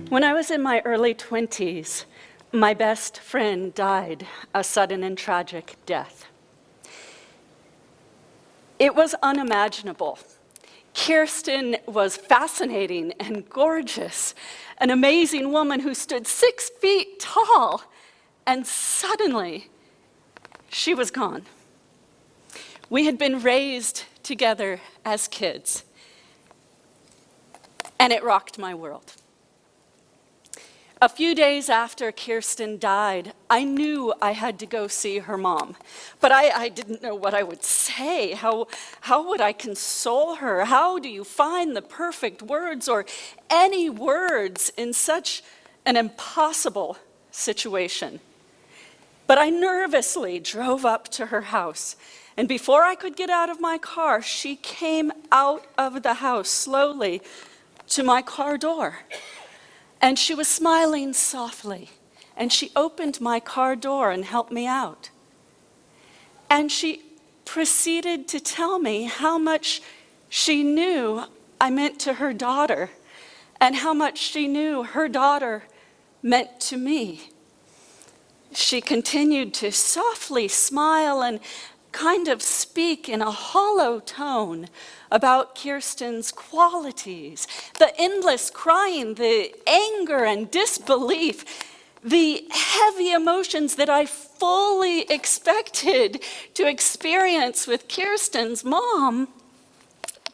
When I was in my early 20s, my best friend died a sudden and tragic death. It was unimaginable. Kirsten was fascinating and gorgeous, an amazing woman who stood 6 feet tall, and suddenly she was gone. We had been raised together as kids, and it rocked my world. A few days after Kirsten died, I knew I had to go see her mom, but I didn't know what I would say. How would I console her? How do you find the perfect words or any words in such an impossible situation? But I nervously drove up to her house, and before I could get out of my car, she came out of the house slowly to my car door. And she was smiling softly, and she opened my car door and helped me out. And she proceeded to tell me how much she knew I meant to her daughter, and how much she knew her daughter meant to me. She continued to softly smile and kind of speak in a hollow tone about Kirsten's qualities, the endless crying, the anger and disbelief, the heavy emotions that I fully expected to experience with Kirsten's mom.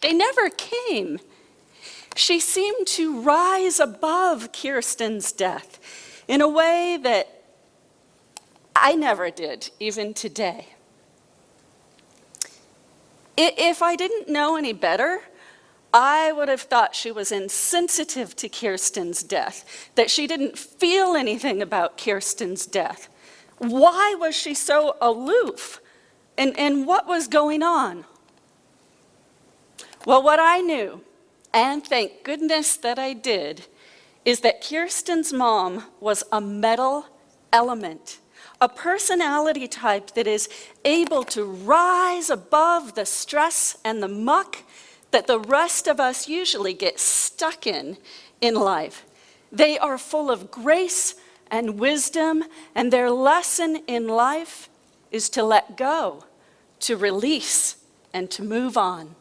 They never came. She seemed to rise above Kirsten's death in a way that I never did, even today. If I didn't know any better, I would have thought she was insensitive to Kirsten's death, that she didn't feel anything about Kirsten's death. Why was she so aloof? And what was going on? Well, what I knew, and thank goodness that I did, is that Kirsten's mom was a metal element. A personality type that is able to rise above the stress and the muck that the rest of us usually get stuck in life. They are full of grace and wisdom, and their lesson in life is to let go, to release, and to move on.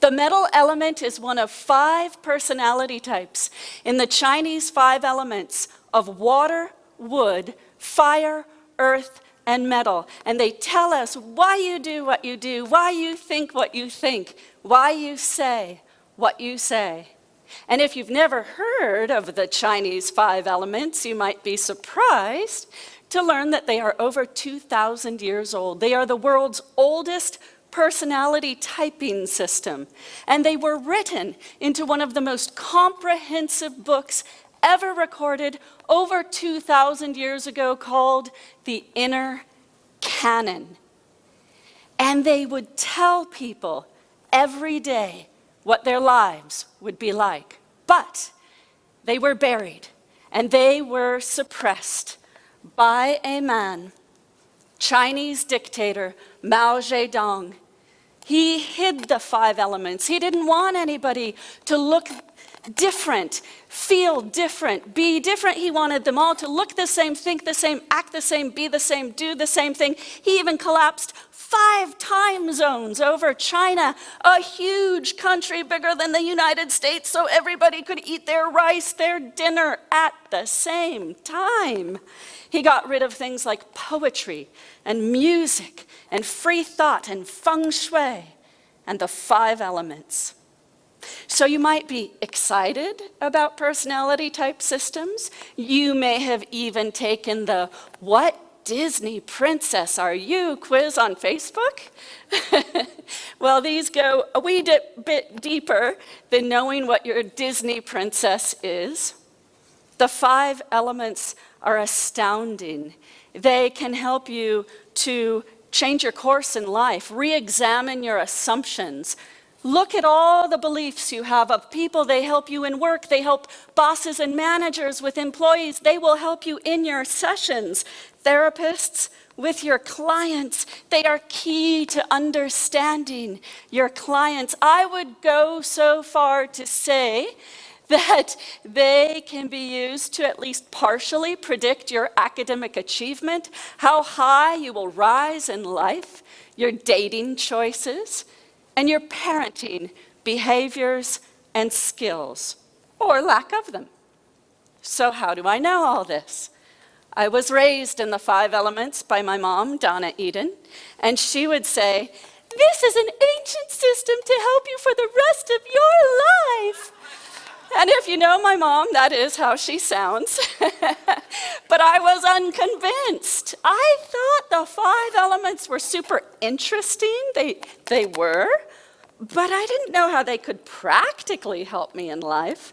The metal element is one of 5 personality types in the Chinese 5 elements of water, wood, fire, earth, and metal. And they tell us why you do what you do, why you think what you think, why you say what you say. And if you've never heard of the Chinese 5 elements, you might be surprised to learn that they are over 2,000 years old. They are the world's oldest personality typing system. And they were written into one of the most comprehensive books ever recorded over 2,000 years ago, called the Inner Canon. And they would tell people every day what their lives would be like. But they were buried and they were suppressed by a man, Chinese dictator Mao Zedong. He hid the 5 elements. He didn't want anybody to look different, feel different, be different. He wanted them all to look the same, think the same, act the same, be the same, do the same thing. He even collapsed 5 time zones over China, a huge country bigger than the United States, so everybody could eat their rice, their dinner at the same time. He got rid of things like poetry and music and free thought and feng shui and the 5 elements. So you might be excited about personality type systems. You may have even taken the "What Disney princess are you?" quiz on Facebook. Well, these go a wee bit deeper than knowing what your Disney princess is. The 5 elements are astounding. They can help you to change your course in life, re-examine your assumptions. Look at all the beliefs you have of people. They help you in work. They help bosses and managers with employees. They will help you in your sessions. Therapists with your clients. They are key to understanding your clients. I would go so far to say that they can be used to at least partially predict your academic achievement, how high you will rise in life, your dating choices, and your parenting behaviors and skills, or lack of them. So how do I know all this? I was raised in the 5 elements by my mom, Donna Eden, and she would say, "This is an ancient system to help you for the rest of your life." And if you know my mom, that is how she sounds. But I was unconvinced. I thought the 5 elements were super interesting. They were, but I didn't know how they could practically help me in life.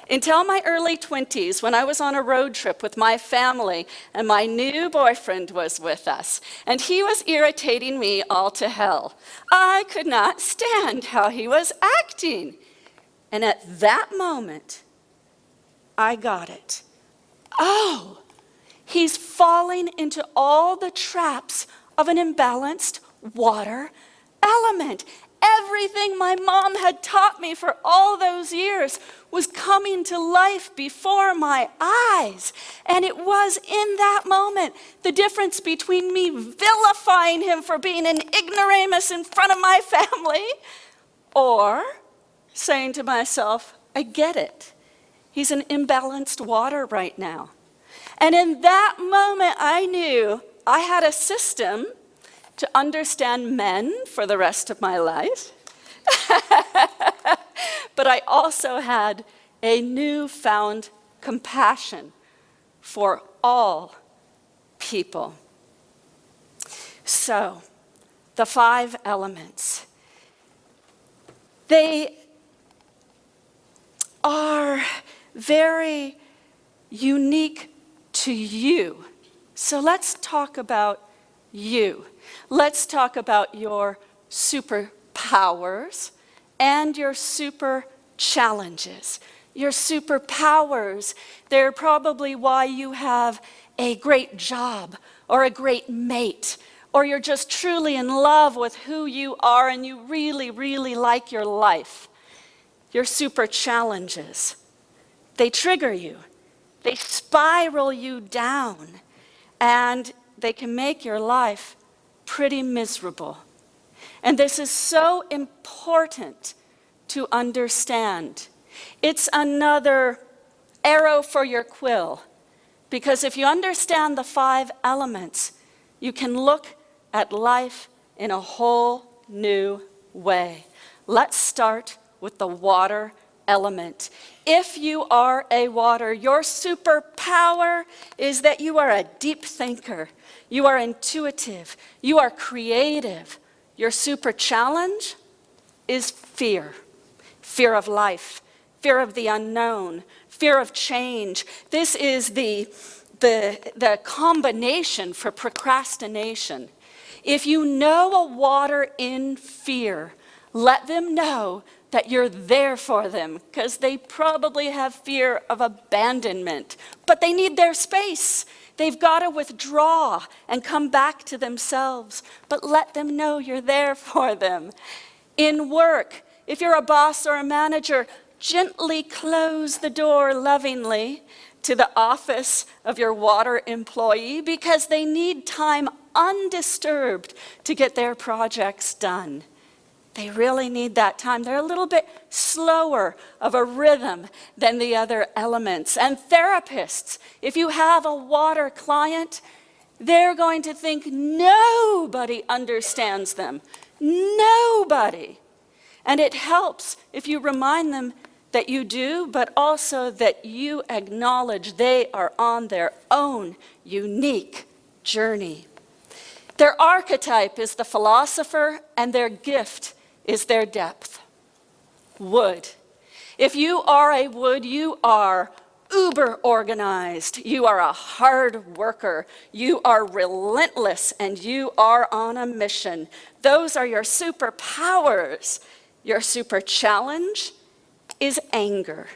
Until my early 20s, when I was on a road trip with my family and my new boyfriend was with us, and he was irritating me all to hell. I could not stand how he was acting. And at that moment, I got it. Oh, he's falling into all the traps of an imbalanced water element. Everything my mom had taught me for all those years was coming to life before my eyes. And it was in that moment the difference between me vilifying him for being an ignoramus in front of my family, or saying to myself, I get it. He's an imbalanced water right now. And in that moment, I knew I had a system to understand men for the rest of my life. But I also had a newfound compassion for all people. So, the 5 elements. They are very unique to you. So let's talk about you. Let's talk about your superpowers and your super challenges. Your superpowers, they're probably why you have a great job or a great mate, or you're just truly in love with who you are and you really, really like your life. Your super challenges, they trigger you. They spiral you down, and they can make your life pretty miserable. And this is so important to understand. It's another arrow for your quill, because if you understand the 5 elements, you can look at life in a whole new way. Let's start with the water element. If you are a water, your superpower is that you are a deep thinker. You are intuitive. You are creative. Your super challenge is fear. Fear of life, fear of the unknown, fear of change. This is the combination for procrastination. If you know a water in fear, let them know that you're there for them, because they probably have fear of abandonment, but they need their space. They've got to withdraw and come back to themselves, but let them know you're there for them. In work, if you're a boss or a manager, gently close the door lovingly to the office of your water employee, because they need time undisturbed to get their projects done. They really need that time. They're a little bit slower of a rhythm than the other elements. And therapists, if you have a water client, they're going to think nobody understands them. Nobody. And it helps if you remind them that you do, but also that you acknowledge they are on their own unique journey. Their archetype is the philosopher, and their gift is their depth. Wood. If you are a wood, you are uber organized. You are a hard worker. You are relentless, and you are on a mission. Those are your superpowers. Your super challenge is anger.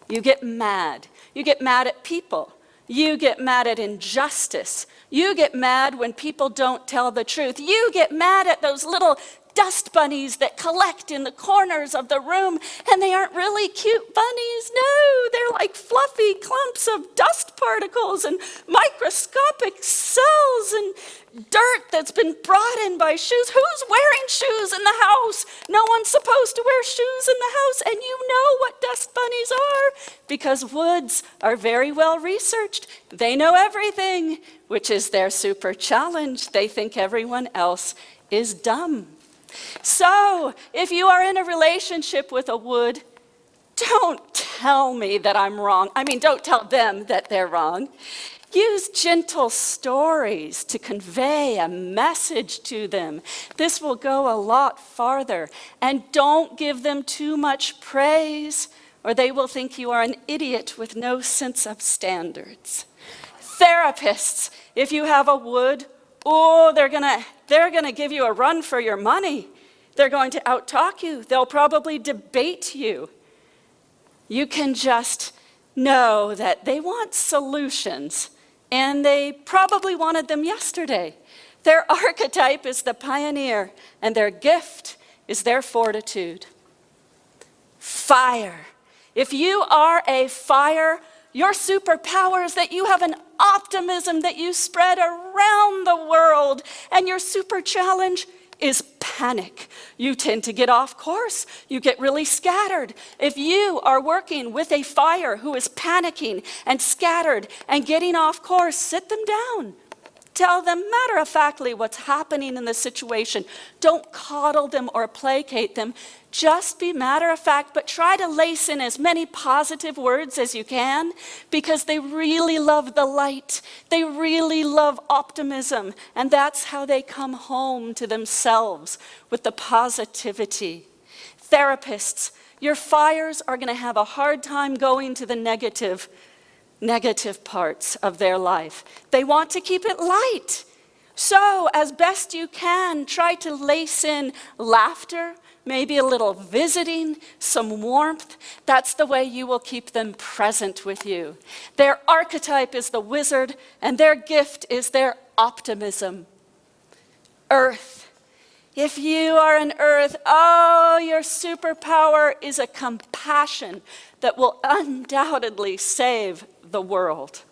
You get mad. You get mad at people. You get mad at injustice. You get mad when people don't tell the truth. You get mad at those little dust bunnies that collect in the corners of the room, and they aren't really cute bunnies. No, they're like fluffy clumps of dust particles and microscopic cells and dirt that's been brought in by shoes. Who's wearing shoes in the house? No one's supposed to wear shoes in the house, and you know what dust bunnies are because woods are very well researched. They know everything, which is their super challenge. They think everyone else is dumb. So, if you are in a relationship with a wood, don't tell me that I'm wrong. I mean, don't tell them that they're wrong. Use gentle stories to convey a message to them. This will go a lot farther. And don't give them too much praise, or they will think you are an idiot with no sense of standards. Therapists, if you have a wood, they're gonna give you a run for your money. They're going to out-talk you. They'll probably debate you. You can just know that they want solutions, and they probably wanted them yesterday. Their archetype is the pioneer, and their gift is their fortitude. Fire. If you are a fire, your superpower is that you have an optimism that you spread around the world, and your super challenge is panic. You tend to get off course. You get really scattered. If you are working with a fire who is panicking and scattered and getting off course, sit them down. Tell them matter-of-factly what's happening in the situation. Don't coddle them or placate them. Just be matter-of-fact, but try to lace in as many positive words as you can, because they really love the light. They really love optimism, and that's how they come home to themselves, with the positivity. Therapists, your fires are going to have a hard time going to the negative parts of their life. They want to keep it light. So, as best you can, try to lace in laughter, maybe a little visiting, some warmth. That's the way you will keep them present with you. Their archetype is the wizard, and their gift is their optimism. Earth. If you are an earth, your superpower is a compassion that will undoubtedly save the world.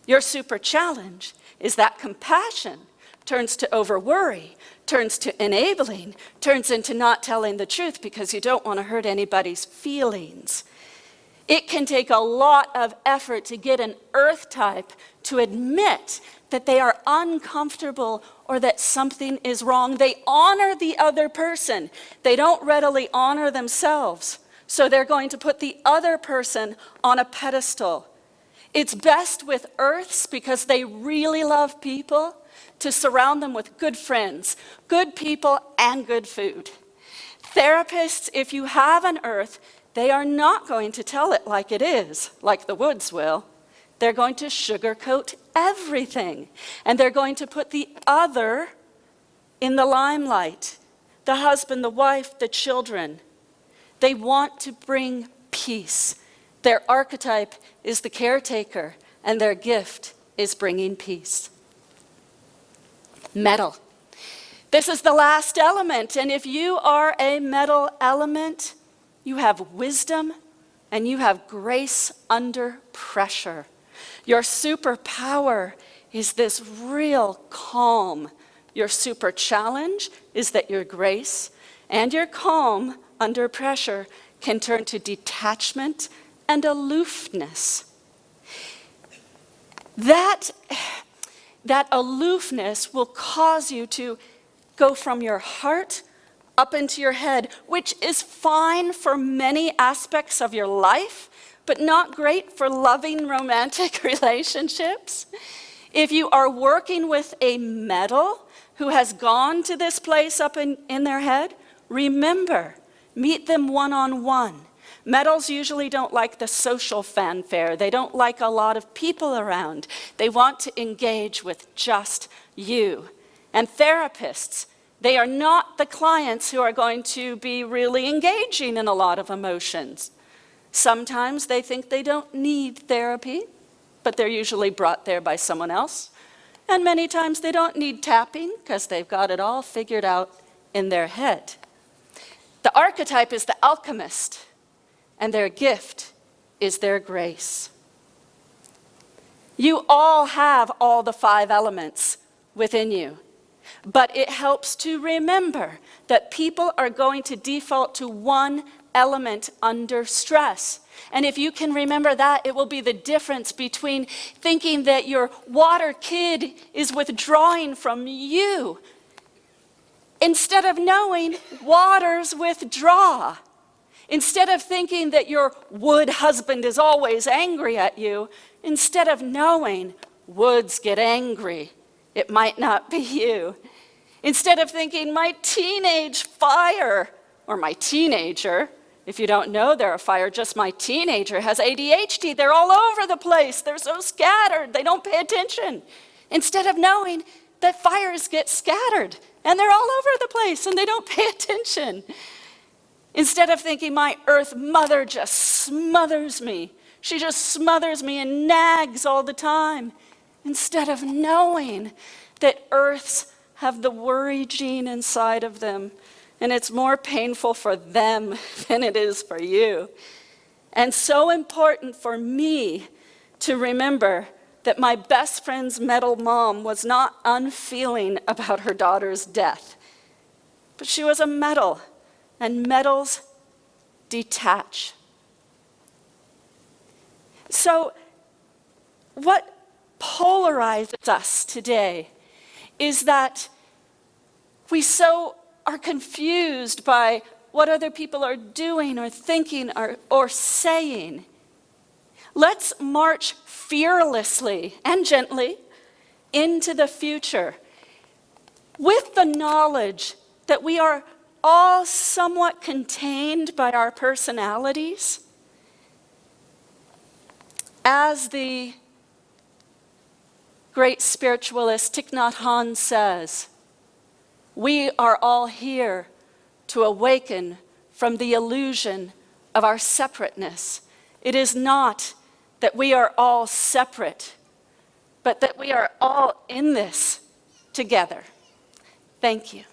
Your super challenge is that compassion turns to over-worry, turns to enabling, turns into not telling the truth because you don't want to hurt anybody's feelings. It can take a lot of effort to get an earth type to admit that they are uncomfortable or that something is wrong. They honor the other person. They don't readily honor themselves. So they're going to put the other person on a pedestal. It's best with earths, because they really love people, to surround them with good friends, good people, and good food. Therapists, if you have an earth, they are not going to tell it like it is, like the woods will. They're going to sugarcoat everything, and they're going to put the other in the limelight, the husband, the wife, the children. They want to bring peace. Their archetype is the caretaker, and their gift is bringing peace. Metal. This is the last element, and if you are a metal element, you have wisdom and you have grace under pressure. Your superpower is this real calm. Your super challenge is that your grace and your calm under pressure can turn to detachment and aloofness. That aloofness will cause you to go from your heart up into your head, which is fine for many aspects of your life, but not great for loving romantic relationships. If you are working with a metal who has gone to this place up in their head, remember, meet them one-on-one. Metals usually don't like the social fanfare. They don't like a lot of people around. They want to engage with just you. And therapists, they are not the clients who are going to be really engaging in a lot of emotions. Sometimes they think they don't need therapy. but they're usually brought there by someone else. And many times they don't need tapping because they've got it all figured out in their head. The archetype is the alchemist, and their gift is their grace. You all have all the 5 elements within you, but it helps to remember that people are going to default to one element under stress. And if you can remember that, it will be the difference between thinking that your water kid is withdrawing from you, instead of knowing waters withdraw. Instead of thinking that your wood husband is always angry at you, instead of knowing woods get angry, it might not be you. Instead of thinking my teenage fire, or my teenager, if you don't know they're a fire, just my teenager has ADHD, they're all over the place, they're so scattered, they don't pay attention. Instead of knowing that fires get scattered, and they're all over the place, and they don't pay attention. Instead of thinking my earth mother just smothers me, she just smothers me and nags all the time. Instead of knowing that earths have the worry gene inside of them, and it's more painful for them than it is for you. And so important for me to remember that my best friend's metal mom was not unfeeling about her daughter's death, but she was a metal, and metals detach. So what polarizes us today is that we so are confused by what other people are doing or thinking or saying. Let's march fearlessly and gently into the future with the knowledge that we are all somewhat contained by our personalities. As the great spiritualist Thich Nhat Hanh says, we are all here to awaken from the illusion of our separateness. It is not that we are all separate, but that we are all in this together. Thank you.